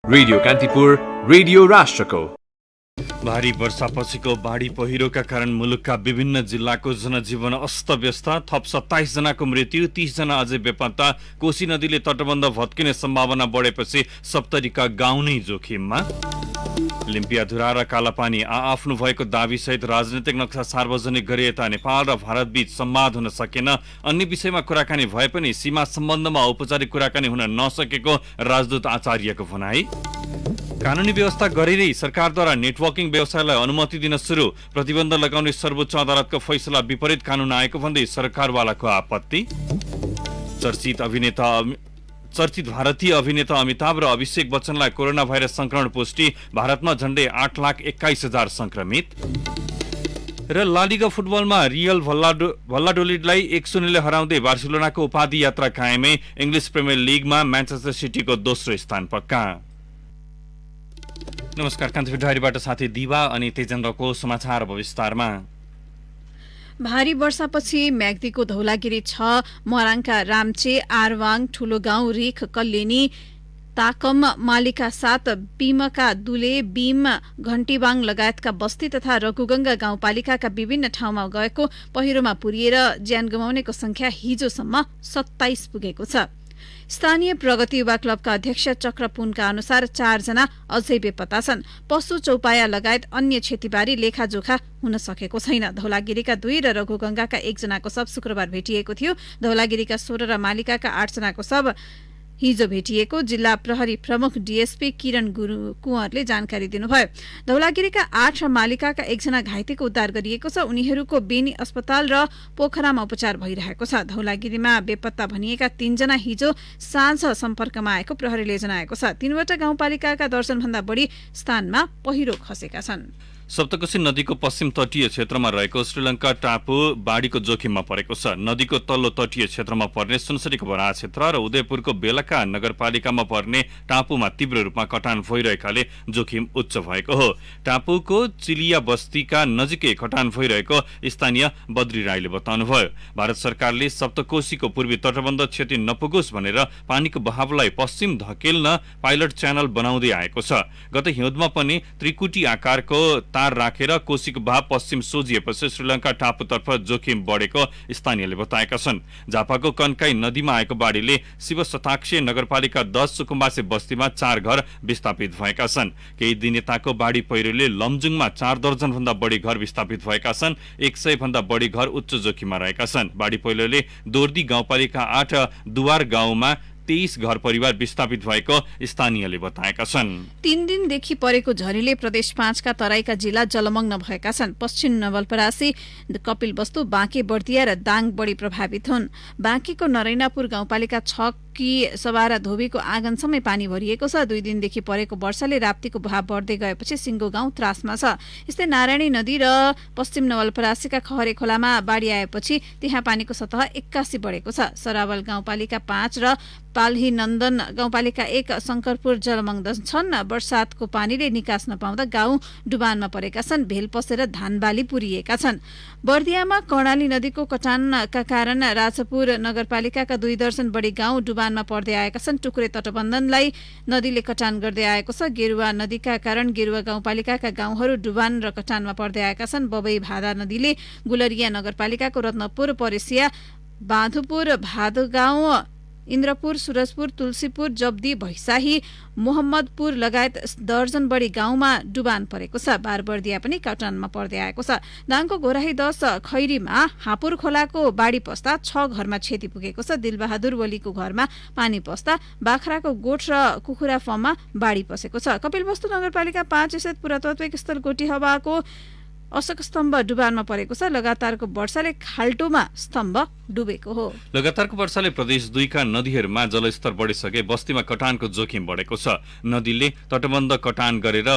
Radio Kantipur, radio राष्ट्रको। भारी वर्षापछिको बाढी पहिरोका कारण मुलुकका विभिन्न जिल्लाको जनजीवन अस्तव्यस्त। थप 27 जनाको मृत्यु, 30 जना अझै बेपत्ता। कोशी नदीले तटबन्ध भत्किने सम्भावना बढेपछि सप्तरीका गाउँ नै जोखिममा। लिम्पियाधुरा र कालापानी आआफ्नो भएको दाबीसहित राजनैतिक नक्सा सार्वजनिक गरे यता नेपाल र भारतबीच संवाद हुन सकेन। अन्य विषयमा कुराकानी भए पनि सीमा सम्बन्धमा औपचारिक कुराकानी हुन नसकेको राजदूत आचार्यको भनाई। कानूनी व्यवस्था गरेरै सरकारद्वारा नेटवर्किङ व्यवसायलाई अनुमति दिन सुरु, प्रतिबन्ध लगाउने सर्वोच्च अदालतको फैसला विपरीत कानून आएको भन्दै सरकारवालाको आपत्ति। चर्चित भारतीय अभिनेता अमिताभ र अभिषेक बच्चनलाई कोरोना भाइरस संक्रमण पुष्टि, भारतमा झण्डै 8,21,000 संक्रमित। र लालिगा फुटबलमा रियल भल्लाडोलिडलाई 1-0 हराउँदै बार्सिलोनाको उपाधि यात्रा कायमै। इङ्ग्लिस प्रिमियर लिगमा म्यान्चेस्टर सिटीको दोस्रो स्थान पक्का। नमस्कार, कान्तिपुर डायरीबाट साथी दिवा अनि तेजेन्द्रको समाचार अब विस्तारमा। भारी वर्षापछि म्याग्दीको धौलागिरी 6, मराङका रामचे, आरवाङ, ठूलो गाउँ, रिख, कल्लेनी, ताकम, मालिका 7, बीमका दुले, बीम, घण्टीबाङ लगायतका बस्ती तथा रघुगंगा गाउँपालिकाका विभिन्न ठाउँमा गएको पहिरोमा पुरिएर ज्यान गुमाउनेको संख्या हिजोसम्म 27 पुगेको छ। स्थानीय प्रगति युवा क्लबका अध्यक्ष चक्र पुनका अनुसार 4 जना अझै बेपत्ता छन्। पशु चौपाया लगायत अन्य क्षतिबारी लेखाजोखा हुन सकेको छैन। धौलागिरीका 2 र रघुगंगाका 1 जनाको शव शुक्रबार भेटिएको थियो। धौलागिरीका 16 र मालिकाका 8 जनाको शव हिजो भेटिएको जिल्ला प्रहरी प्रमुख डीएसपी किरण कुँवरले जानकारी दिनुभयो। धौलागिरीका 8 र मालिकाका 1 जना घाइतेको उद्धार गरिएको छ। उनीहरूको बेनी अस्पताल र पोखरामा उपचार भइरहेको छ। धौलागिरीमा बेपत्ता भनिएका 3 जना हिजो साँझ सम्पर्कमा आएको प्रहरीले जनाएको छ। 3वटा गाउँपालिकाका दर्जनभन्दा बढी स्थानमा पहिरो खसेका छन्। सप्तकोशी नदीको पश्चिम तटीय क्षेत्रमा रहेको श्रीलङ्का टापु बाढीको जोखिममा परेको छ। नदीको तल्लो तटीय क्षेत्रमा पर्ने सुनसरीको बराह क्षेत्र र उदयपुरको बेलका नगरपालिकामा पर्ने टापुमा तीव्र रूपमा कटान भइरहेकाले जोखिम उच्च भएको हो। टापुको चिलिया बस्तीका नजिकै कटान भइरहेको स्थानीय बद्री राईले बताउनुभयो। भारत सरकारले सप्तकोशीको पूर्वी तटबन्ध क्षति नपुगोस् भनेर पानीको बहावलाई पश्चिम धकेल्न पाइलट च्यानल बनाउँदै आएको छ। गत हिउँदमा पनि त्रिकुटी आकारको तार राखेर कोशीको बहाव पश्चिम सोझिएपछि श्रीलङ्का टापुतर्फ जोखिम बढेको स्थानीयले बताएका छन्। झापाको कन्काई नदीमा आएको बाढीले शिव शताक्षी नगरपालिका 10 सुकुम्बासे बस्तीमा 4 घर विस्थापित भएका छन्। केही दिन यताको बाढी पहिरोले लमजुङमा 4 दर्जनभन्दा बढी घर विस्थापित भएका छन्। 100 भन्दा बढी घर उच्च जोखिममा रहेका छन्। बाढी पहिरोले दोर्दी गाउँपालिका 8 दुवार गाउँमा 23 घर परिवार विस्थापित भएको स्थानीयले बताएका छन्। 3 दिनदेखि परेको झरीले प्रदेश 5 का तराईका जिल्ला जलमग्न भएका छन्। पश्चिम नवलपरासी, कपिलवस्तु, बाँके, बर्दिया र दाङ बढी प्रभावित हुन्। बाँकेको नरैनापुर गाउँपालिका 6 कि सवारा धोबीको आँगनसम्मै पानी भरिएको छ। 2 दिनदेखि परेको वर्षाले राप्तीको बहाव बढ्दै गएपछि सिङ्गो गाउँ त्रासमा छ। यस्तै नारायणी नदी र पश्चिम नवलपरासीका खहरे खोलामा बाढी आएपछि त्यहाँ पानीको सतह 81 बढेको छ। सरावल गाउँपालिका 5 र पाल्ही नन्दन गाउँपालिका 1 शंकरपुर जलमग्न छन्। वर्षातको पानीले निकास नपाउँदा गाउँ डुबानमा परेका छन्। भेल पसेर धानबाली पुरिएका छन्। बर्दियामा कर्णाली नदीको कटानका कारण राजापुर नगरपालिकाका 2 दर्जन बढी गाउँ डुबानमा पर्दै आएका छन्। टुक्रे तटबन्धनलाई नदीले कटान गर्दै आएको छ। गेरुवा नदीका कारण गेरुवा गाउँपालिकाका गाउँहरू डुबान र कटानमा पर्दै आएका छन्। बबई भादा नदीले गुलरिया नगरपालिकाको रत्नपुर, परेसिया, बाँधुपुर, भादगाउँ, इन्द्रपुर, सुरजपुर, तुलसीपुर, जब्दी, भैसाही, मोहम्मदपुर लगायत दर्जन बढी गाउँमा डुबान परेको छ। बारबर्दिया पनि कटानमा पर्दै आएको छ। दाङको घोराही 10 खैरीमा हापुर खोलाको बाढी पस्दा 6 घरमा क्षति पुगेको छ। दिलबहादुर वलीको घरमा पानी पस्दा बाख्राको गोठ र कुखुरा फर्ममा बाढी पसेको छ। कपिलवस्तु नगरपालिका 5 स्थित पुरातात्विक स्थल गोटी हवाको अशोक स्तम्भ डुबानमा परेको छ। लगातारको वर्षाले खाल्टोमा स्तम्भ डुबेको हो। लगातारको वर्षाले प्रदेश 2 का नदीहरूमा जलस्तर बढिसके बस्तीमा कटानको जोखिम बढेको छ। नदीले तटबन्ध कटान गरेर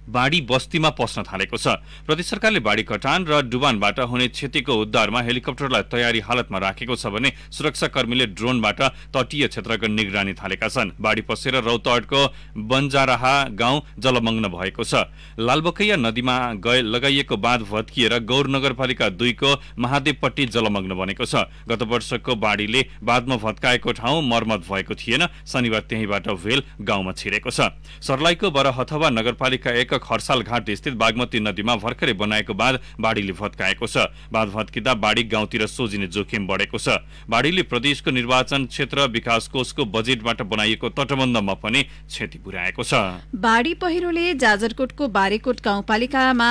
बाढी बस्तीमा पस्न थालेको छ। प्रदेश सरकारले बाढी कटान र डुबानबाट हुने क्षतिको उद्धारमा हेलिकप्टरलाई तयारी हालतमा राखेको छ भने सुरक्षाकर्मीले ड्रोनबाट तटीय क्षेत्रको निगरानी थालेका छन्। बाढी पसेर रौतहटको बन्जाराहा गाउँ जलमग्न भएको छ। लालबकैया नदीमा लगाइएको बाँध भत्किएर गौर नगरपालिका 2 को महादेवपट्टी जलमग्न बनेको छ। गत वर्षको बाढीले बाँधमा भत्काएको ठाउँ मर्मत भएको थिएन। शनिबार त्यहीँबाट भेल गाउँमा छिरेको छ। सर्लाहीको बरहथवा नगरपालिका 1 खर्साल घाट स्थित बागमती नदीमा भर्खरै बनाएको बाँध बाढीले भत्काएको छ। बाँध भत्किँदा बाढी गाउँतिर सोझिने जोखिम बढेको छ। बाढीले प्रदेशको निर्वाचन क्षेत्र विकास कोषको बजेटबाट बनाइएको तटबन्धमा पनि क्षति पुर्याएको छ। बाढी पहिरोले जाजरकोटको बारेकोट गाउँपालिकामा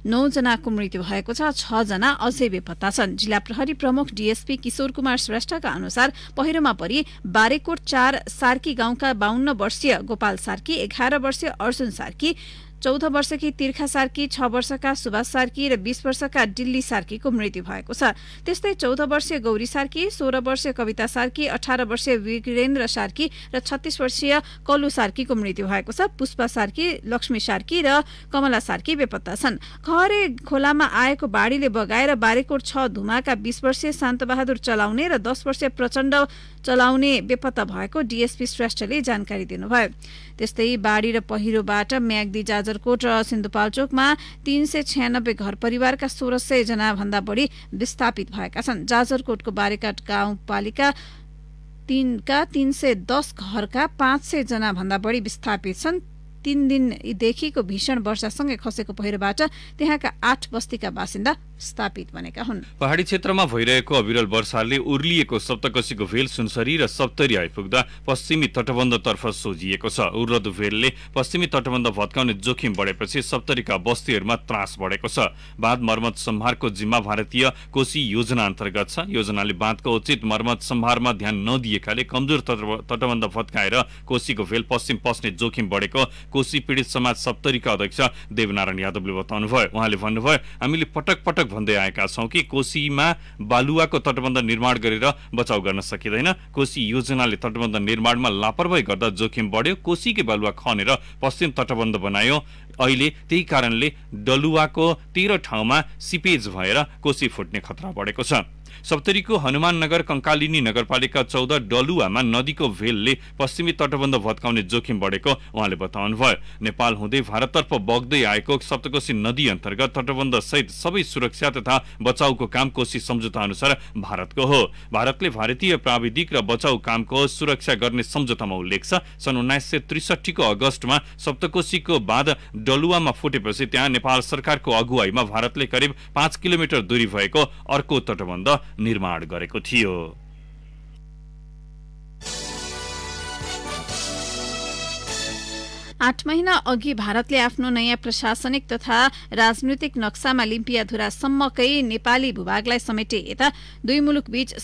9 जनाको मृत्यु भएको छ। 6 जना अझै बेपत्ता छन्। जिल्ला प्रहरी प्रमुख डीएसपी किशोर कुमार श्रेष्ठका अनुसार पहिरोमा परि बारेकोट 4 सार्की गाउँका 52 वर्षीय गोपाल सार्की, 11 वर्षीय अर्जुन सार्की, 14 वर्षकी तीर्खा सार्की, 6 वर्षका सुभाष सार्की र 20 वर्षका डिल्ली सार्कीको मृत्यु भएको छ। त्यस्तै 14 वर्षीय गौरी सार्की, 16 वर्षीय कविता सार्की, 18 वर्षीय वीरेन्द्र सार्की र 36 वर्षीय कल्लु सार्कीको मृत्यु भएको छ। पुष्पा सार्की, लक्ष्मी सार्की र कमला सार्की बेपत्ता छन्। खहरे खोलामा आएको बाढीले बगाएर बारेकोट 6 धुमाका 20 वर्षीय शान्तबहादुर चलाउने र 10 वर्षीय प्रचण्ड चलाउने बेपत्ता भएको डीएसपी श्रेष्ठले जानकारी दिनुभयो। त्यस्तै बाढी र पहिरोबाट म्याग्दी, जाजरकोट र सिन्धुपाल्चोकमा 396 घर परिवारका 1600 जना भन्दा बढी विस्थापित भएका छन्। जाजरकोटको बारेकाट गाउँपालिका 3 का 310 घरका 500 जना भन्दा बढी विस्थापित छन्। 3 दिनदेखिको भीषण वर्षासँगै खसेको पहिरोबाट त्यहाँका 8 बस्तीका बासिन्दा स्थापित बनेका हुन्। पहाडी क्षेत्रमा भइरहेको अविरल वर्षाले उर्लिएको सप्तकोशीको भेल सुनसरी र सप्तरी आइपुग्दा पश्चिमी तटबन्धतर्फ सोझिएको छ। उर्लदो भेलले पश्चिमी तटबन्ध भत्काउने जोखिम बढेपछि सप्तरीका बस्तीहरूमा त्रास बढेको छ। बाँध मर्मत सम्भारको जिम्मा भारतीय कोशी योजना अन्तर्गत छ। योजनाले बाँधको उचित मर्मत सम्भारमा ध्यान नदिएकाले कमजोर तटबन्ध भत्काएर कोशीको भेल पश्चिम पस्ने जोखिम बढेको कोशी पीडित समाज सप्तरीका अध्यक्ष देवनारायण यादवले बताउनुभयो। उहाँले भन्नुभयो, हामीले पटक पटक भन्दै आएका छौं कि कोशीमा बालुवाको तटबन्ध निर्माण गरेर बचाउ गर्न सकिँदैन। कोशी योजनाले तटबन्ध निर्माणमा लापरवाही गर्दा जोखिम बढ्यो। कोशीकै बालुवा खनेर पश्चिम तटबन्ध बनायो। अहिले त्यही कारणले डलुवाको 13 ठाउँमा सिपेज भएर कोशी फुट्ने खतरा बढेको छ। सप्तरीको हनुमाननगर कंकालिनी नगरपालिका 14 डलुवामा नदीको भेलले पश्चिमी तटबन्ध भत्काउने जोखिम बढेको उहाँले बताउनुभयो। नेपाल हुँदै भारततर्फ बग्दै आएको सप्तकोशी नदी अन्तर्गत तटबन्ध सहित सबै सुरक्षा तथा बचाउको काम कोशी सम्झौता अनुसार भारतको हो। भारतले भारतीय प्राविधिक र बचाउ कामको सुरक्षा गर्ने सम्झौतामा उल्लेख छ। सन् 1963 को अगस्तमा सप्तकोशीको बाँध डलुवामा फुटेपछि त्यहाँ नेपाल सरकारको अगुवाईमा भारतले करिब 5 किलोमिटर दूरी भएको अर्को तटबन्ध निर्माण गरेको थियो। 8 महिना अघि भारतले आफ्नो नयाँ प्रशासनिक तथा राजनीतिक नक्सामा लिम्पियाधुरासम्मकै नेपाली भूभागलाई समेटे यता दुई मुलुकबीच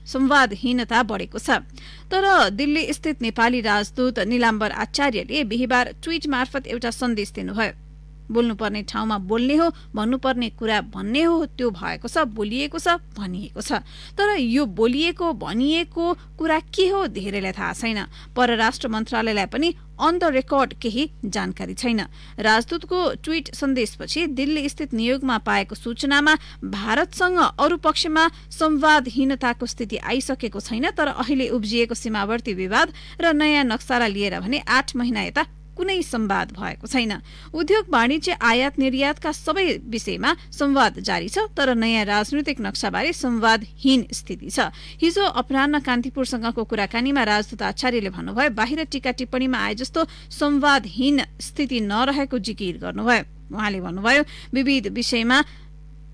संवादहीनता बढेको छ। तर दिल्ली स्थित नेपाली राजदूत निलाम्बर आचार्यले बिहिबार ट्वीट मार्फत एउटा सन्देश दिनुभयो। बोल्नुपर्ने ठाउँमा बोल्ने हो, भन्नुपर्ने कुरा भन्ने हो, त्यो भएको छ, बोलिएको छ, भनिएको छ। तर यो बोलिएको भनिएको कुरा के हो धेरैलाई थाहा छैन। परराष्ट्र मन्त्रालयलाई पनि अन द रेकर्ड केही जानकारी छैन। राजदूतको ट्वीट सन्देशपछि दिल्ली स्थित नियोगमा पाएको सूचनामा भारतसँग अरू पक्षमा संवादहीनताको स्थिति आइसकेको छैन। तर अहिले उब्जिएको सीमावर्ती विवाद र नयाँ नक्सालाई लिएर भने 8 महिना यता कुनै संवाद भएको छैन। उद्योग, वाणिज्य, आयात निर्यातका सबै विषयमा संवाद जारी छ। तर नयाँ राजनीतिक नक्साबारे संवादहीन स्थिति छ। हिजो अपराह्न कान्तिपुरसँगको कुराकानीमा राजदूत आचार्यले भन्नुभयो, बाहिर टीका टिप्पणीमा आए जस्तो संवादहीन स्थिति नरहेको जिकिर गर्नुभयो। उहाँले भन्नुभयो, विविध विषयमा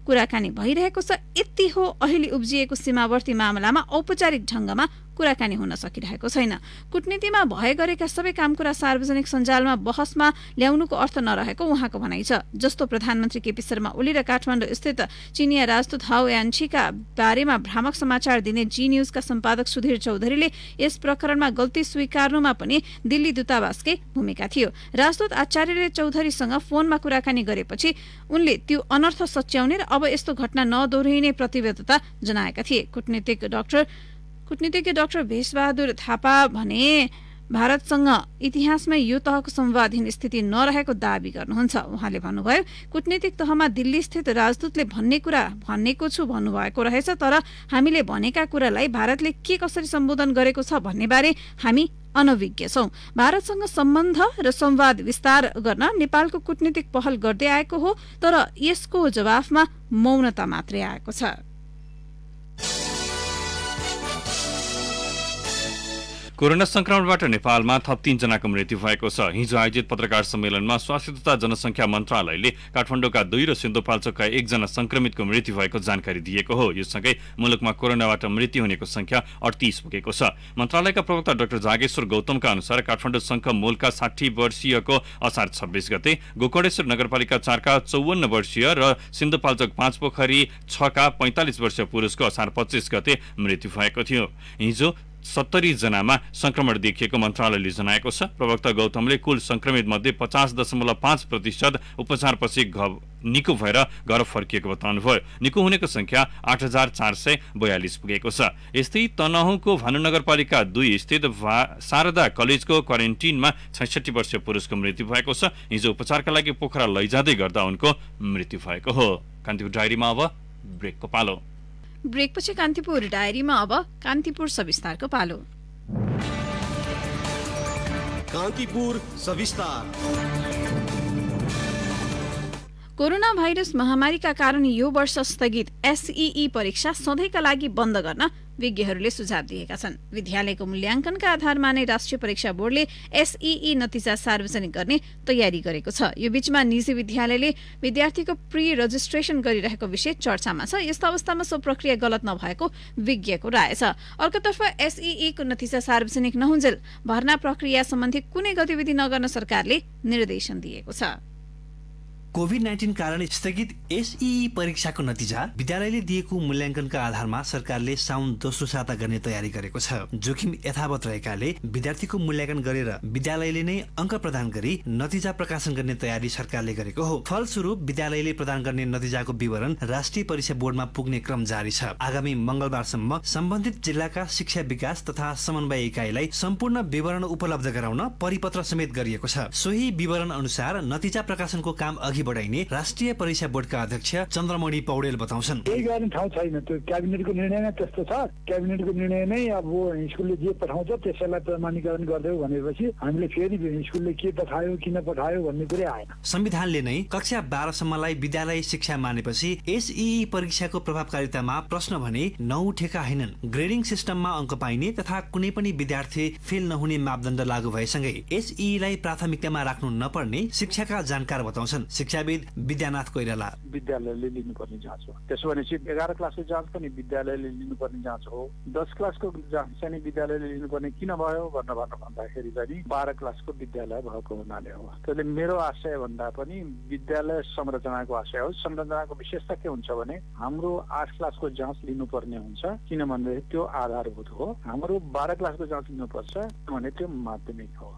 कुराकानी भइरहेको छ। यति हो, अहिले उब्जिएको सीमावर्ती मामलामा औपचारिक ढंगमा कुराकानी हुन सकिरहेको छैन। कूटनीतिमा भए गरेका सबै कामकुरा सार्वजनिक सञ्जालमा बहसमा ल्याउनुको अर्थ नरहेको उहाँको भनाइ छ। जस्तो प्रधानमन्त्री केपी शर्मा ओली र काठमाडौँ स्थित चिनिया राजदूत हाउ यान्छीका बारेमा भ्रामक समाचार दिने जी न्यूजका सम्पादक सुधीर चौधरीले यस प्रकरणमा गल्ती स्वीकार्नुमा पनि दिल्ली दूतावासकै भूमिका थियो। राजदूत आचार्यले चौधरीसँग फोनमा कुराकानी गरेपछि उनले त्यो अनर्थ सच्याउने र अब यस्तो घटना नदोहोरिने प्रतिबद्धता जनाएका थिए। कूटनीतिज्ञ डाक्टर भेषबहादुर थापा भने भारतसँग इतिहासमै यो तहको संवादहीन स्थिति नरहेको दावी गर्नुहुन्छ। उहाँले भन्नुभयो, कूटनीतिक तहमा दिल्ली स्थित राजदूतले भनेको छु भन्नुभएको रहेछ, तर हामीले भनेका कुरालाई भारतले के कसरी सम्बोधन गरेको छ भन्ने बारे हामी अनभिज्ञ छौं। भारतसँग सम्बन्ध र संवाद विस्तार गर्न नेपालको कूटनीतिक पहल गर्दै आएको हो, तर यसको जवाफमा मौनता मात्रै आएको छ। कोरोना संक्रमणबाट नेपालमा थप 3 जनाको मृत्यु भएको छ। हिजो आयोजित पत्रकार सम्मेलनमा स्वास्थ्य तथा जनसंख्या मन्त्रालयले काठमाडौँका 2 र सिन्धुपाल्चोकका 1 जना संक्रमितको मृत्यु भएको जानकारी दिएको हो। यो सँगै मुलुकमा कोरोनाबाट मृत्यु हुनेको संख्या 38 पुगेको छ। मन्त्रालयका प्रवक्ता डाक्टर जागेश्वर गौतमका अनुसार काठमाडौँ शङ्ख मूलका 60 वर्षीयको असार 26 गते, गोकर्णेश्वर नगरपालिका 4 का 54 वर्षीय र सिन्धुपाल्चोक 5 पोखरी 6 का 45 वर्षीय पुरुषको असार 25 गते मृत्यु भएको थियो। हिजो 70 जनामा संक्रमण देखिएको मन्त्रालयले जनाएको छ। प्रवक्ता गौतमले कुल संक्रमित मध्ये 50.5% उपचारपछि निको भएर घर फर्किएको बताउनुभयो। निको हुनेको संख्या 8442 पुगेको छ। यस्तै तनहुँको भानु नगरपालिका 2 स्थित शारदा कलेजको क्वारेन्टिनमा 66 वर्षीय पुरुषको मृत्यु भएको छ। हिजो उपचारका लागि पोखरा लैजाँदै गर्दा उनको मृत्यु भएको हो। कान्तिपुर डायरीमा अब ब्रेकको पालो। ब्रेकपछि कान्तिपुर डायरीमा अब कान्तिपुर सविस्तारको पालो। कान्तिपुर सविस्तार। कोरोना भाइरस महामारीका कारण यो वर्ष स्थगित एसईई परीक्षा सधैँका लागि बन्द गर्न विज्ञहरूले सुझाव दिएका छन्। विद्यालयको मूल्याङ्कनका आधारमा नै राष्ट्रिय परीक्षा बोर्डले एसईई नतिजा सार्वजनिक गर्ने तयारी गरेको छ। यो बीचमा निजी विद्यालयले विद्यार्थीको प्री रजिस्ट्रेसन गरिरहेको विषय चर्चामा छ। यस्तो अवस्थामा सो प्रक्रिया गलत नभएको विज्ञको राय छ। अर्कोतर्फ एसईई को नतिजा सार्वजनिक नहुन्जेल भर्ना प्रक्रिया सम्बन्धी कुनै गतिविधि नगर्न सरकारले निर्देशन दिएको छ। कोभिड-19 कारण स्थगित एसईई परीक्षाको नतिजा विद्यालयले दिएको मूल्याङ्कनका आधारमा सरकारले साउन दोस्रो साता गर्ने तयारी गरेको छ। जोखिम यथावत रहेकाले विद्यार्थीको मूल्याङ्कन गरेर विद्यालयले नै अङ्क प्रदान गरी नतिजा प्रकाशन गर्ने तयारी सरकारले गरेको हो। फलस्वरूप विद्यालयले प्रदान गर्ने नतिजाको विवरण राष्ट्रिय परीक्षा बोर्डमा पुग्ने क्रम जारी छ। आगामी मंगलबारसम्म सम्बन्धित जिल्लाका शिक्षा विकास तथा समन्वय इकाइलाई सम्पूर्ण विवरण उपलब्ध गराउन परिपत्र समेत गरिएको छ। सोही विवरण अनुसार नतिजा प्रकाशनको काम अघि बढाइने राष्ट्रिय परीक्षा बोर्डका अध्यक्ष चन्द्रमणि पौडेल बताउँछन्। केही गर्ने ठाउँ छैन, त्यो क्याबिनेटको निर्णय नै त्यस्तो छ। क्याबिनेटको निर्णय नै अब स्कुलले जे पठाउँछ त्यसैलाई प्रमाणीकरण गरिदेऊ भनेपछि हामीले फेरि स्कुलले के पठायो किन पठायो भन्ने कुरै आएन। संविधानले नै कक्षा 12 सम्मलाई विद्यालय शिक्षा मानेपछि एसईई परीक्षाको प्रभावकारितामा प्रश्न भने नउठेका हैनन्। ग्रेडिङ सिस्टममा अङ्क पाइने तथा कुनै पनि विद्यार्थी फेल नहुने मापदण्ड लागू भएसँगै एसईईलाई प्राथमिकतामा राख्नु नपर्ने शिक्षाका जानकार बताउँछन् शिक्षाविद विद्यानाथ कोइराला। विद्यालयले लिनुपर्ने जाँच हो। त्यसो भनेपछि 11 क्लासको जाँच पनि विद्यालयले लिनुपर्ने जाँच हो। 10 क्लासको जाँच चाहिँ विद्यालयले लिनुपर्ने किन भयो भन्दाखेरि पनि 12 क्लासको विद्यालय भएको हुनाले हो। त्यसले मेरो आशय भन्दा पनि विद्यालय संरचनाको आशय हो। संरचनाको विशेषता के हुन्छ भने हाम्रो 8 क्लासको जाँच लिनुपर्ने हुन्छ, किनभने त्यो आधारभूत हो। हाम्रो 12 क्लासको जाँच लिनुपर्छ भने त्यो माध्यमिक हो।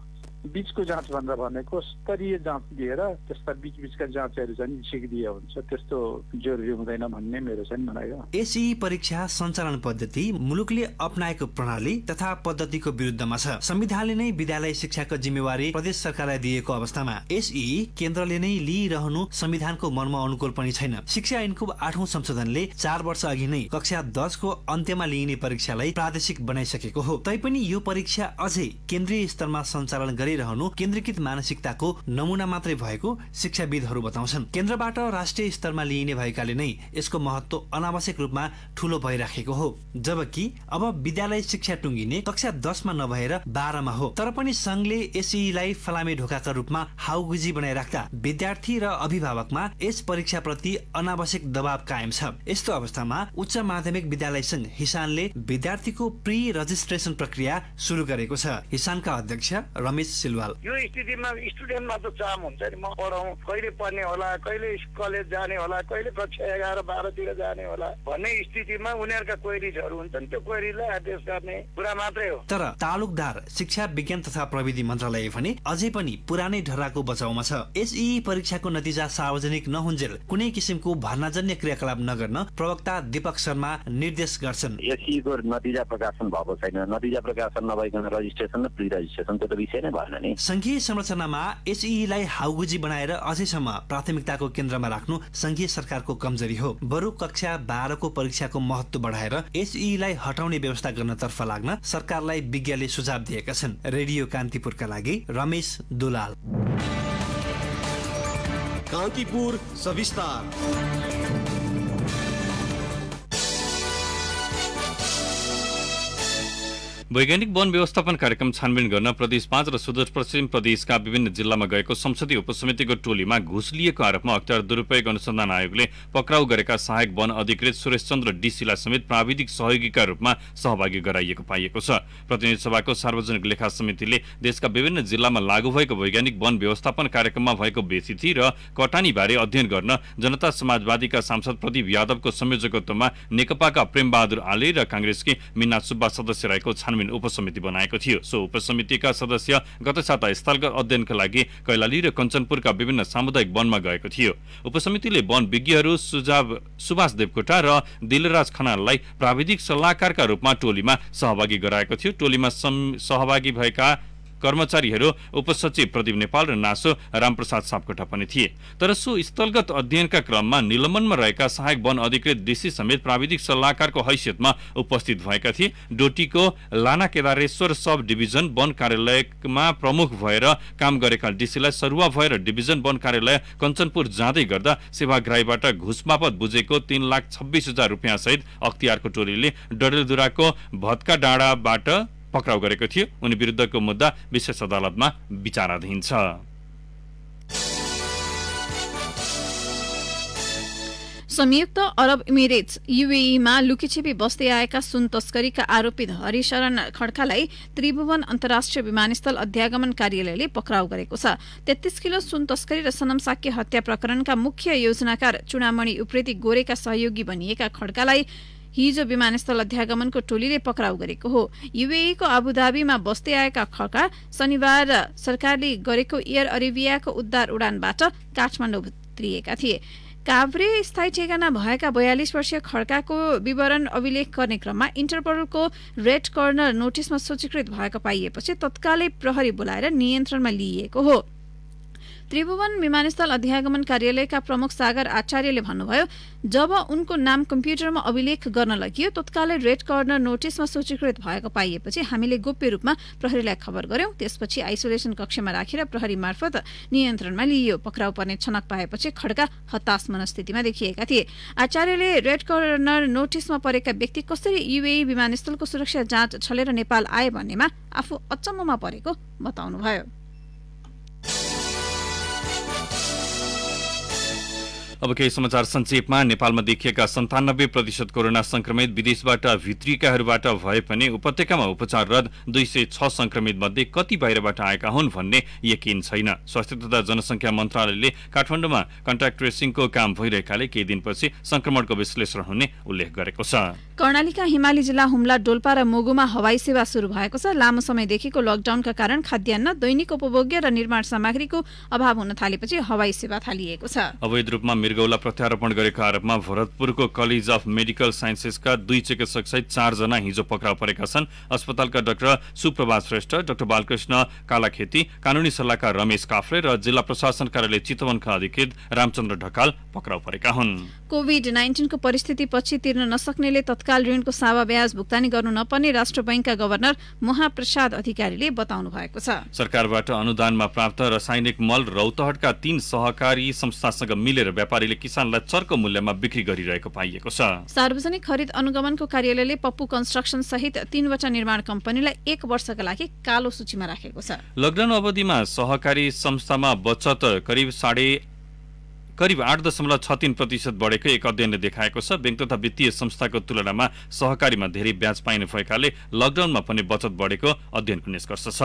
बीचको जाँच भनेर भनेको स्तरीय जाँच दिएर त्यस्ता बीचका जाँचहरू चाहिँ सिकिदिए हुन्छ, त्यस्तो जरुरी हुँदैन भन्ने मेरो चाहिँ भनाइ हो। एसईई परीक्षा सञ्चालन पद्धति मुलुकले अपनाएको प्रणाली तथा पद्धतिको विरुद्धमा छ। संविधानले नै विद्यालय शिक्षाको जिम्मेवारी प्रदेश सरकारलाई दिएको अवस्थामा एसईई केन्द्रले नै लिइरहनु संविधानको मर्म अनुकूल पनि छैन। शिक्षा ऐनको 8औं संशोधनले 4 वर्ष अघि नै कक्षा 10 को अन्त्यमा लिइने परीक्षालाई प्रादेशिक बनाइसकेको हो। तैपनि यो परीक्षा अझै केन्द्रीय स्तरमा सञ्चालन रहनु केन्द्रीकृत मानसिकताको नमुना मात्रै भएको शिक्षाविदहरू बताउँछन्। केन्द्रबाट राष्ट्रिय स्तरमा लिइने भएकाले नै यसको महत्व अनावश्यक रूपमा ठूलो भइराखेको हो। जबकि अब विद्यालय शिक्षा टुङ्गिने कक्षा 10 मा नभएर 12 मा हो। तर पनि संघले एसईईलाई फलामे ढोकाका रूपमा हाउगुजी बनाइराख्दा विद्यार्थी र अभिभावकमा यस परीक्षाप्रति अनावश्यक दबाव कायम छ। यस्तो अवस्थामा उच्च माध्यमिक विद्यालय संघ हिसानले विद्यार्थीको प्री रजिस्ट्रेसन प्रक्रिया सुरु गरेको छ। हिसानका अध्यक्ष रमेश सिलवाल। यो स्थितिमा स्टुडेन्टमा त चाम हुन्छ नि, म पढाउँ, कहिले पढ्ने होला, कहिले कलेज जाने होला, कहिले कक्षा 11, 12तिर जाने होला भन्ने स्थितिमा उनीहरूका क्वेरिजहरू हुन्छन्। त्यो क्वेरीलाई एड्रेस गर्ने कुरा मात्रै हो। तर तालुकदार शिक्षा विज्ञान तथा प्रविधि मन्त्रालय भने अझै पनि पुरानै ढर्राको बचाउमा छ। एसई परीक्षाको नतिजा सार्वजनिक नहुन्जेल कुनै किसिमको भर्नाजन्य क्रियाकलाप नगर्न प्रवक्ता दीपक शर्मा निर्देश गर्छन्। एसई को नतिजा प्रकाशन भएको छैन, नतिजा प्रकाशन नभइकन रजिस्ट्रेसन र प्री रजिस्ट्रेसन त्यो त विषय नै भएन नि। संघीय संरचनामा एसईलाई हाउगुजी बनाएर अझैसम्म प्राथमिकताको केन्द्रमा राख्नु संघीय सरकारको कमजोरी हो। बरु कक्षा 12 को परीक्षाको महत्व बढाएर एसईलाई हटाउने व्यवस्था गर्नतर्फ लाग्न सरकारलाई विज्ञले सुझाव दिएका छन्। रेडियो कान्तिपुरका लागि रमेश दुलाल। कान्तिपुर सविस्तार। वैज्ञानिक वन व्यवस्थापन कार्यक्रम छानबिन गर्न प्रदेश 5 र सुदूरपश्चिम प्रदेशका विभिन्न जिल्लामा गएको संसदीय उपसमितिको टोलीमा घुस लिएको आरोपमा अख्तियार दुरुपयोग अनुसन्धान आयोगले पक्राउ गरेका सहायक वन अधिकृत सुरेश चन्द्र डीसीलाई समेत प्राविधिक सहयोगीका रूपमा सहभागी गराइएको पाइएको छ। प्रतिनिधि सभाको सार्वजनिक लेखा समितिले देशका विभिन्न जिल्लामा लागू भएको वैज्ञानिक वन व्यवस्थापन कार्यक्रममा भएको बेइज्जती र कटानीबारे अध्ययन गर्न जनता समाजवादीका सांसद प्रदीप यादवको संयोजकत्वमा नेकपाका प्रेमबहादुर आले र कांग्रेसकी मीना सुब्बा सदस्य रहेको उपसमिति बनाएको थियो। सो उपसमितिका सदस्य गत साता स्थलगत अध्ययनका लागि कैलाली र कञ्चनपुरका विभिन्न सामुदायिक वनमा गएको थियो। उपसमितिले वन विज्ञहरू सुभाष देवकोटा र दिलराज खनाललाई प्राविधिक सल्लाहकारका रूपमा टोलीमा सहभागी गराएको थियो। टोलीमा सहभागी भएका कर्मचारीहरू उपसचिव प्रदीप नेपाल र नासो रामप्रसाद सापकोटा पनि थिए। तर सो स्थलगत अध्ययनका क्रममा निलम्बनमा रहेका सहायक वन अधिकृत डीसी समेत प्राविधिक सल्लाहकारको हैसियतमा उपस्थित भएका थिए। डोटीको लाना केदारेश्वर सब डिभिजन वन कार्यालयमा प्रमुख भएर काम गरेका डीसीलाई सरुवा भएर डिभिजन वन कार्यालय कञ्चनपुर जाँदै गर्दा सेवाग्राहीबाट घुस बापत बुझेको 3,26,000 रुपियाँ सहित अख्तियारको टोलीले डडेलधुराको भत्का डाँडाबाट पक्राउ गरेको थियो। उनी विरुद्धको मुद्दा विशेष अदालतमा विचाराधीन छ। संयुक्त अरब इमिरेट्स यूएईमा लुकीछिपी बस्दै आएका सुन तस्करीका आरोपित हरिशरण खड्कालाई त्रिभुवन अन्तर्राष्ट्रिय विमानस्थल अध्यागमन कार्यालयले पक्राउ गरेको छ। 33 किलो सुन तस्करी र सनम साक्य हत्या प्रकरणका मुख्य योजनाकार चुडामणि उप्रेती गोरेका सहयोगी बनिएका खड्कालाई हिजो विमानस्थल अध्यागमनको टोलीले पक्राउ गरेको हो। यूएईको आबुधाबीमा बस्दै आएका खड्का शनिबार सरकारले गरेको एयर अरेबियाको उद्धार उडानबाट काठमाडौँ उत्रिएका थिए। काभ्रे स्थायी ठेगाना भएका 42 वर्षीय खड्काको विवरण अभिलेख गर्ने क्रममा इन्टरपोलको रेड कर्नर नोटिसमा सूचीकृत भएको पाइएपछि तत्कालै प्रहरी बोलाएर नियन्त्रणमा लिइएको हो। त्रिभुवन विमानस्थल अध्यागमन कार्यालयका प्रमुख सागर आचार्यले भन्नुभयो, जब उनको नाम कम्प्युटरमा अभिलेख गर्न लगियो तत्कालै रेड कर्नर नोटिसमा सूचीकृत भएको पाइएपछि हामीले गोप्य रूपमा प्रहरीलाई खबर गर्यौं। त्यसपछि आइसोलेसन कक्षमा राखेर प्रहरी मार्फत नियन्त्रणमा लिइयो। पक्राउ पर्ने छनक पाएपछि खड्का हताश मनस्थितिमा देखिएका थिए। आचार्यले रेड कर्नर नोटिसमा परेका व्यक्ति कसरी यूएई विमानस्थलको सुरक्षा जाँच छलेर नेपाल आए भन्नेमा आफू अचम्ममा परेको बताउनुभयो। अब केही समाचार संक्षेपमा। नेपालमा देखिएका 97% कोरोना संक्रमित विदेशबाट भित्रिएकाहरूबाट भए पनि उपत्यकामा उपचाररत 206 संक्रमित मध्ये कति बाहिरबाट आएका हुन् भन्ने यकिन छैन। स्वास्थ्य तथा जनसंख्या मन्त्रालयले काठमाडौँमा कन्ट्याक्ट ट्रेसिङको काम भइरहेकाले केही दिनपछि संक्रमणको विश्लेषण हुने उल्लेख गरेको छ। कर्णालीका हिमाली जिल्ला हुम्ला, डोल्पा र मोगुमा हवाई सेवा शुरू भएको छ। लामो समयदेखिको लकडाउनका कारण खाद्यान्न, दैनिक उपभोग्य र निर्माण सामग्रीको अभाव हुन थालेपछि हवाई सेवा थालिएको छ। अवैध रूपमा मृगौला प्रत्यारोपण गरेको आरोपमा भरतपुरको कलेज अफ मेडिकल साइन्सेसका 2 चिकित्सक सहित 4 जना हिजो पक्राउ परेका छन्। अस्पतालका डाक्टर सुप्रभात श्रेष्ठ, डाक्टर बालकृष्ण कालाखेती, कानूनी सल्लाहकार रमेश काफ्रे र जिल्ला प्रशासन कार्यालय चितवनका अधिकृत रामचन्द्र ढकाल पक्राउ परेका हुन्। कोभिड-19 को परिस्थितिपछि तिर्न नसक्नेले तत्काल ऋणको सावा ब्याज भुक्तानी गर्नु नपर्ने राष्ट्र बैंकका गभर्नर महाप्रसाद अधिकारीले बताउनु भएको छ। सरकारबाट अनुदानमा प्राप्त रासायनिक मल रौतहटका 3 सहकारी संस्थासँग मिलेर व्यापारीले किसानलाई चर्को मूल्यमा बिक्री गरिरहेको पाइएको छ। सार्वजनिक खरिद अनुगमनको कार्यालयले पप्पू कन्स्ट्रक्सन सहित 3 वटा निर्माण कम्पनीलाई 1 वर्षका लागि कालो सूचीमा राखेको छ। लकडाउन अवधिमा सहकारी संस्थामा बचत करिब 8.63% बढेको एक अध्ययनले देखाएको छ। बैंक तथा वित्तीय संस्थाको तुलनामा सहकारीमा धेरै ब्याज पाइने भएकाले लकडाउनमा पनि बचत बढेको अध्ययनको निष्कर्ष छ।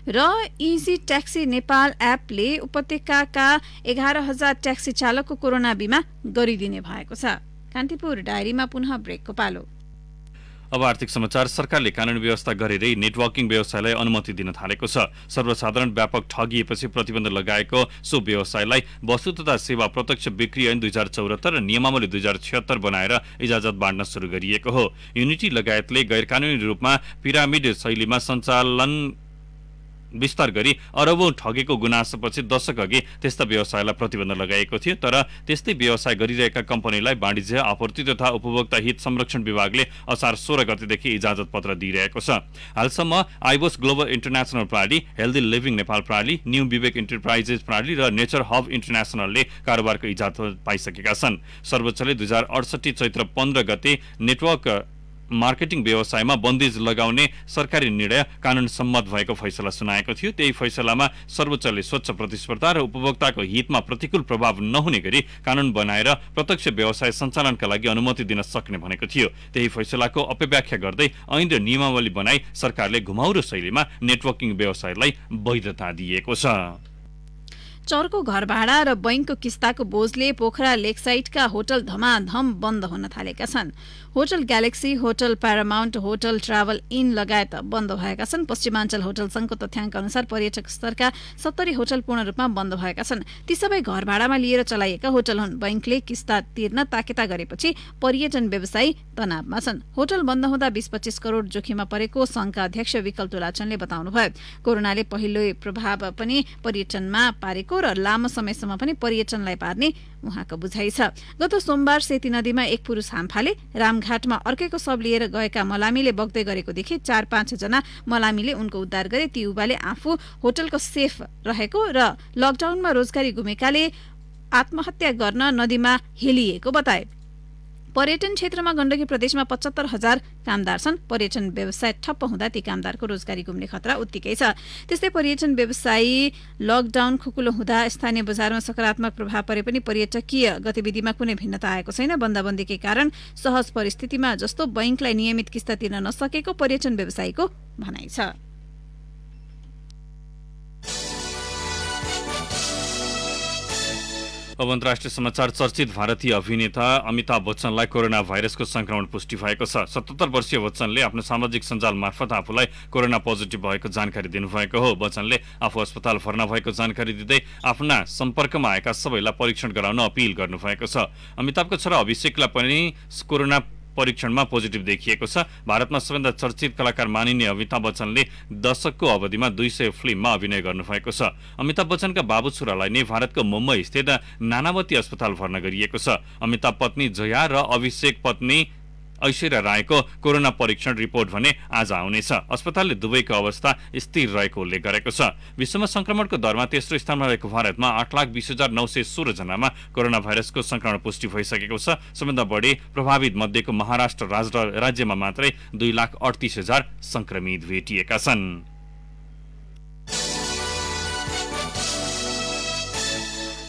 र इजी ट्याक्सी नेपाल एपले उपत्यकाका 11,000 ट्याक्सी चालकको कोरोना बीमा गरिदिने भएको छ। कान्तिपुर डायरीमा पुनः ब्रेकको पालो। अब आर्थिक समाचार। सरकारले कानूनी व्यवस्था गरेरै नेटवर्किङ व्यवसायलाई अनुमति दिन थालेको छ। सर्वसाधारण व्यापक ठगिएपछि प्रतिबन्ध लगाएको सो व्यवसायलाई वस्तु तथा सेवा प्रत्यक्ष बिक्री ऐन 2074 र नियमावली 2076 बनाएर इजाजत बाँड्न सुरु गरिएको हो। युनिटी लगायतले गैरकानूनी रूपमा पिरामिड शैलीमा सञ्चालन विस्तार गरी अरबौं ठगेको गुनासोपछि दशक अघि त्यस्ता व्यवसायलाई प्रतिबन्ध लगाएको थियो। तर त्यस्तै व्यवसाय गरिरहेका कम्पनीलाई वाणिज्य आपूर्ति तथा उपभोक्ता हित संरक्षण विभागले असार 16 गतेदेखि इजाजत पत्र दिइरहेको छ। हालसम्म आइबोस ग्लोबल इन्टरनेशनल प्रणाली, हेल्दी लिभिङ नेपाल प्रणाली, न्यू विवेक इन्टरप्राइजेस प्रणाली र नेचर हब इन्टरनेशनलले कारोबारको इजाजत पाइसकेका छन्। सर्वोच्चले 2068 चैत्र 15 गते नेटवर्क मार्केटिङ व्यवसायमा बन्देज लगाउने सरकारी निर्णय कानून सम्मत भएको फैसला सुनाएको थियो। त्यही फैसलामा सर्वोच्चले स्वच्छ प्रतिस्पर्धा र उपभोक्ताको हितमा प्रतिकूल प्रभाव नहुने गरी कानून बनाएर प्रत्यक्ष व्यवसाय सञ्चालनका लागि अनुमति दिन सक्ने भनेको थियो। त्यही फैसलाको अपव्याख्या गर्दै ऐन र नियमावली बनाई सरकारले घुमाउरो शैलीमा नेटवर्किङ व्यवसायलाई वैधता दिएको छ। चर्को घर भाडा र बैंकको किस्ताको बोझले पोखरा लेकसाइडका होटल धमाधम बन्द हुन थालेका छन्। Hotel galaxy, hotel Paramount, hotel travel in लगायत बन्द भएका छन्। पश्चिमाञ्चल होटल संघको तथ्याङ्क अनुसार पर्यटक स्तरका 70 होटल पूर्ण रूपमा बन्द भएका छन्। ती सबै घर भाडामा लिएर चलाइएका होटल हुन्। बैंकले किस्ता तिर्न ताकेता गरेपछि पर्यटन व्यवसायी तनावमा छन्। होटल बन्द हुँदा 20-25 करोड़ जोखिममा परेको संघका अध्यक्ष विकल्प तुलाचनले बताउनुभयो। कोरोनाले पहिलो प्रभाव पनि पर्यटनमा पारेको र लामो समयसम्म पनि पर्यटनलाई पार्ने उहाँको बुझाइ छ। गत सोमबार सेती नदीमा एक पुरुष हामफाले रामघाटमा अर्कैको शव लिएर गएका मलामीले बग्दै गरेको देखि 4-5 जना मलामीले उनको उद्धार गरे। ती युवाले आफू होटलको सेफ रहेको र लकडाउनमा रोजगारी गुमेकाले आत्महत्या गर्न नदीमा हेलिएको बताए। पर्यटन क्षेत्रमा गण्डकी प्रदेशमा 75,000 कामदार छन्। पर्यटन व्यवसाय ठप्प हुँदा ती कामदारको रोजगारी गुम्ने खतरा उत्तिकै छ। त्यस्तै पर्यटन व्यवसायी लकडाउन खुकुलो हुँदा स्थानीय बजारमा सकारात्मक प्रभाव परे पनि पर्यटकीय गतिविधिमा कुनै भिन्नता आएको छैन। बन्दाबन्दीकै कारण सहज परिस्थितिमा जस्तो बैंकलाई नियमित किस्ता तिर्न नसकेको पर्यटन व्यवसायीको भनाइ छ। अब अन्तर्राष्ट्रिय समाचार। चर्चित भारतीय अभिनेता अमिताभ बच्चनलाई कोरोना भाइरसको संक्रमण पुष्टि भएको छ। 77 वर्षीय बच्चनले आफ्नो सामाजिक सञ्जाल मार्फत आफूलाई कोरोना पोजिटिभ भएको जानकारी दिनुभएको हो। बच्चनले आफू अस्पताल भर्ना भएको जानकारी दिँदै आफ्ना सम्पर्कमा आएका सबैलाई परीक्षण गराउन अपील गर्नुभएको छ। अमिताभको छोरा अभिषेकलाई पनि कोरोना परीक्षणमा पोजिटिभ देखिएको छ। भारतमा सबैभन्दा चर्चित कलाकार मानिने अमिताभ बच्चनले दशकको अवधिमा 200 फिल्ममा अभिनय गर्नुभएको छ। अमिताभ बच्चनका बाबु छोरालाई नै भारतको मुम्बई स्थित नानावती अस्पताल भर्ना गरिएको छ। अमिताभ पत्नी जया र अभिषेक पत्नी ऐश्वर्या रायको कोरोना परीक्षण रिपोर्ट भने आज आउनेछ। अस्पतालले दुवैको अवस्था स्थिर रहेको उल्लेख गरेको छ। विश्वमा संक्रमणको दरमा तेस्रो स्थानमा रहेको भारतमा 8,20,916 जनामा कोरोना भाइरसको संक्रमण पुष्टि भइसकेको छ। सबैभन्दा बढी प्रभावित मध्येको महाराष्ट्र राज्यमा मात्रै 2,38,000 संक्रमित भेटिएका छन्।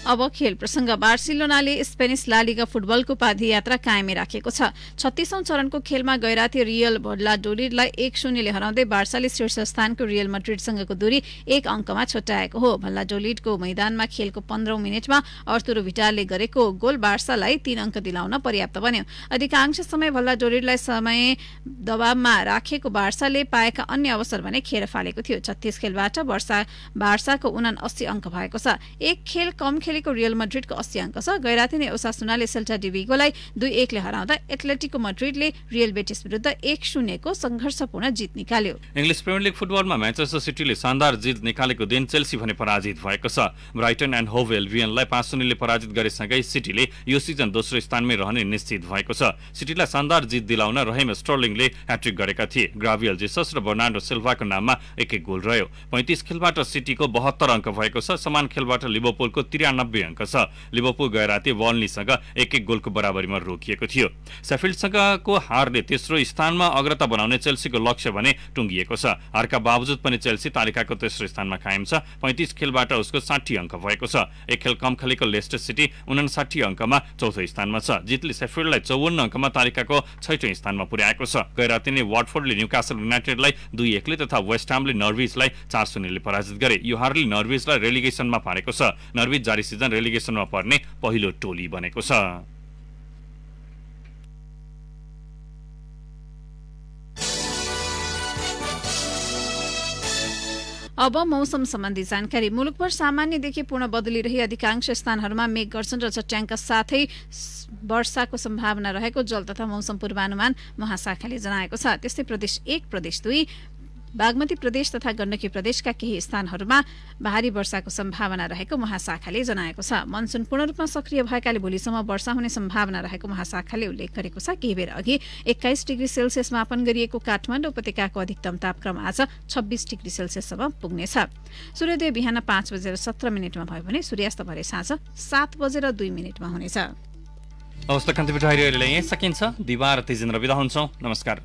अब खेल प्रसंग। बार्सिलोनाले स्पेनिश ला लिगा फुटबलको पदयात्रा कायमै राखेको छ। 36औं चरणको खेलमा गैराती रियल भल्लाडोलिडलाई 1-0ले हराउँदै बार्साले शीर्ष स्थानको रियल मड्रिडसँगको दूरी 1 अङ्कमा छुट्याएको हो। भल्लाडोलिडको मैदानमा खेलको 15औं मिनेटमा अर्तुरो भिडालले गरेको गोल बार्सालाई 3 अङ्क दिलाउन पर्याप्त बन्यो। अधिकांश समय भल्लाडोलिडलाई समय दबावमा राखेको बार्साले पाएका अन्य अवसर भने खेर फालेको थियो। 36 खेलबाट बार्साको 79 अङ्क भएको छ। एक खेल कम खेलेको रियल मड्रिडको 80 अङ्क छ। गैराती नै ओसासुनाले सेल्टा डिभिगोलाई 2-1ले हराउँदा एथलेटिको मड्रिडले रियल बेटिस विरुद्ध 1-0 को संघर्षपूर्ण जित निकाल्यो। इंग्लिश प्रिमियर लिग फुटबलमा म्यान्चेस्टर सिटीले शानदार जित निकालेको दिन चेल्सी भने पराजित भएको छ। ब्राइटन एन्ड होभ एल्बियनलाई 5-0ले पराजित गरेसँगै सिटीले यो सिजन दोस्रो स्थानमै रहने निश्चित भएको छ। सिटीलाई शानदार जित दिलाउन रहेम स्टर्लिङले ह्याट्रिक गरेका थिए। ग्राभियल जेसस र बर्नार्डो सिल्भाको नाममा एक-एक गोल रह्यो। 35 खेलबाट सिटीको 72 अङ्क भएको छ। समान खेलबाट लिभरपुलको 93 90 अङ्क छ। लिभरपुल गए राति बर्नलीसँग 1-1 गोलको बराबरीमा रोकिएको थियो। शेफिल्डसँगको हारले तेस्रो स्थानमा अग्रता बनाउने चेल्सीको लक्ष्य भने टुङ्गिएको छ। हारका बावजुद पनि चेल्सी तालिकाको तेस्रो स्थानमा कायम छ। 35 खेलबाट उसको 60 अङ्क भएको छ। एक खेल कम खेलेको लेस्टर सिटी 59 अङ्कमा चौथो स्थानमा छ। जितले शेफिल्डलाई 54 अङ्कमा तालिकाको 6औं स्थानमा पुर्याएको छ। गैराती नै वाटफोर्डले न्यूकासल युनाइटेडलाई 2-1 तथा वेस्ट हामले नर्विचलाई 4-0 पराजित गरे। यो हारले नर्विचलाई रेलिगेसनमा पारेको छ। नर्विच जारी सिजन रेलिगेसनमा पर्ने पहिलो टोली बनेको छ। अब मौसम सम्बन्धी जानकारी। मुलुकभर सामान्यदेखि पूर्ण बदलिरही अधिकांश स्थानहरूमा मेघ गर्जन र चट्याङका साथै वर्षाको सम्भावना रहेको जल तथा मौसम पूर्वानुमान महाशाखाले जनाएको छ। त्यस्तै प्रदेश 1, प्रदेश 2, बागमती प्रदेश तथा गण्डकी प्रदेशका केही स्थानहरूमा भारी वर्षाको सम्भावना रहेको महाशाखाले जनाएको छ। मनसुन पूर्ण रूपमा सक्रिय भएकाले भोलिसम्म वर्षा हुने सम्भावना रहेको महाशाखाले उल्लेख गरेको छ। केही बेर अघि 21 डिग्री सेल्सियस मापन गरिएको काठमाडौँ उपत्यकाको अधिकतम तापक्रम आज 26 डिग्री सेल्सियससम्म पुग्नेछ। सूर्योदय बिहान 5:17 भयो भने सूर्यास्त भरे साँझ 7:02 हुनेछ। अवस्था कान्तिपुर डायरी अहिले यही सकिन्छ। दिवा र तेजेन्द्र बिदा हुन्छौँ। नमस्कार।